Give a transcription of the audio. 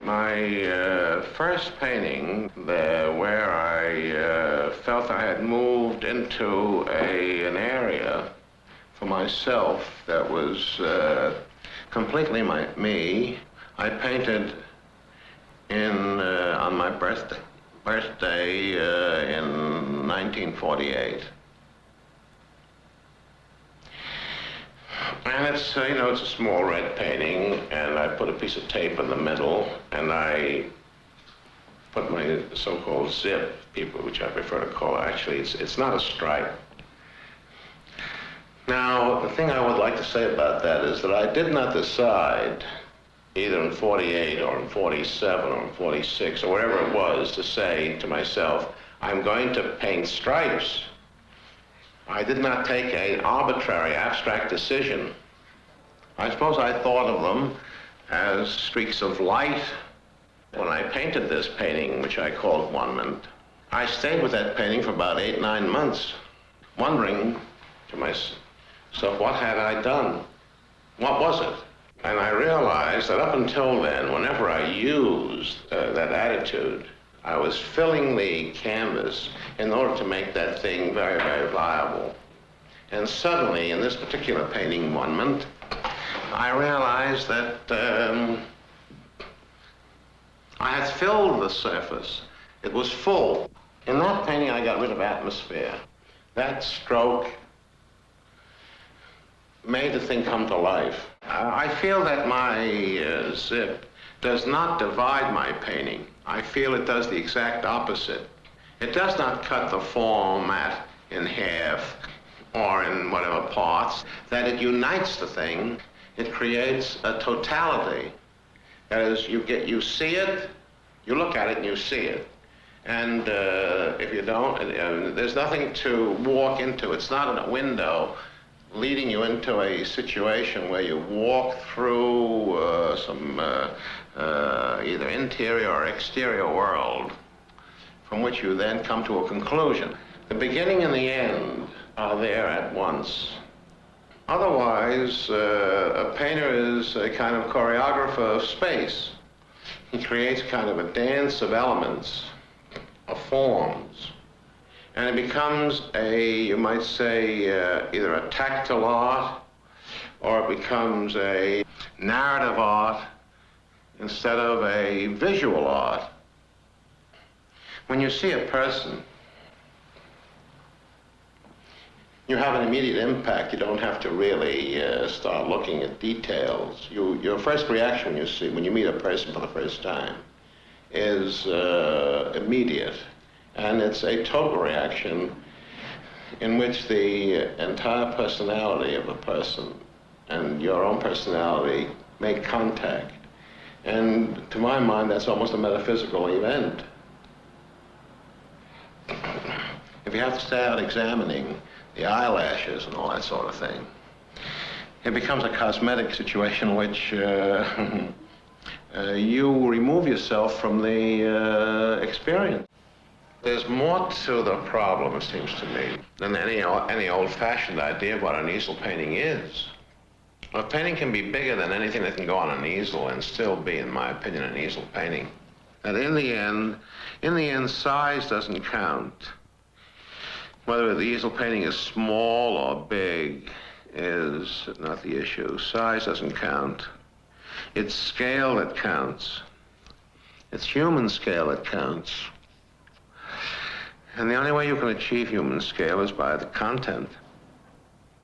My first painting, where I felt I had moved into an area for myself that was completely me, I painted on my birthday in 1948. And it's it's a small red painting, and I put a piece of tape in the middle, and I put my so-called zip, which I prefer to call it. Actually, it's not a stripe. Now, the thing I would like to say about that is that I did not decide, either in 48 or in 47 or in 46 or whatever it was, to say to myself, I'm going to paint stripes. I did not take an arbitrary, abstract decision. I suppose I thought of them as streaks of light. When I painted this painting, which I called Onement, I stayed with that painting for about 8, 9 months, wondering to myself, what had I done? What was it? And I realized that up until then, whenever I used that attitude, I was filling the canvas in order to make that thing very, very viable. And suddenly, in this particular painting, Onement, I realized that I had filled the surface. It was full. In that painting, I got rid of atmosphere. That stroke made the thing come to life. I feel that my zip does not divide my painting. I feel it does the exact opposite. It does not cut the format in half or in whatever parts, that it unites the thing. It creates a totality. That is, you see it, you look at it and you see it. And if you don't, there's nothing to walk into. It's not a window leading you into a situation where you walk through some either interior or exterior world from which you then come to a conclusion. The beginning and the end are there at once. Otherwise, a painter is a kind of choreographer of space. He creates kind of a dance of elements, of forms. And it becomes you might say, either a tactile art, or it becomes a narrative art instead of a visual art. When you see a person, you have an immediate impact. You don't have to really start looking at details. Your first reaction when you meet a person for the first time is immediate. And it's a total reaction in which the entire personality of the person and your own personality make contact. And to my mind, that's almost a metaphysical event. If you have to start examining the eyelashes and all that sort of thing, it becomes a cosmetic situation which you remove yourself from the experience. There's more to the problem, it seems to me, than any old-fashioned idea of what an easel painting is. A painting can be bigger than anything that can go on an easel and still be, in my opinion, an easel painting. And in the end, size doesn't count. Whether the easel painting is small or big is not the issue. Size doesn't count. It's scale that counts. It's human scale that counts. And the only way you can achieve human scale is by the content.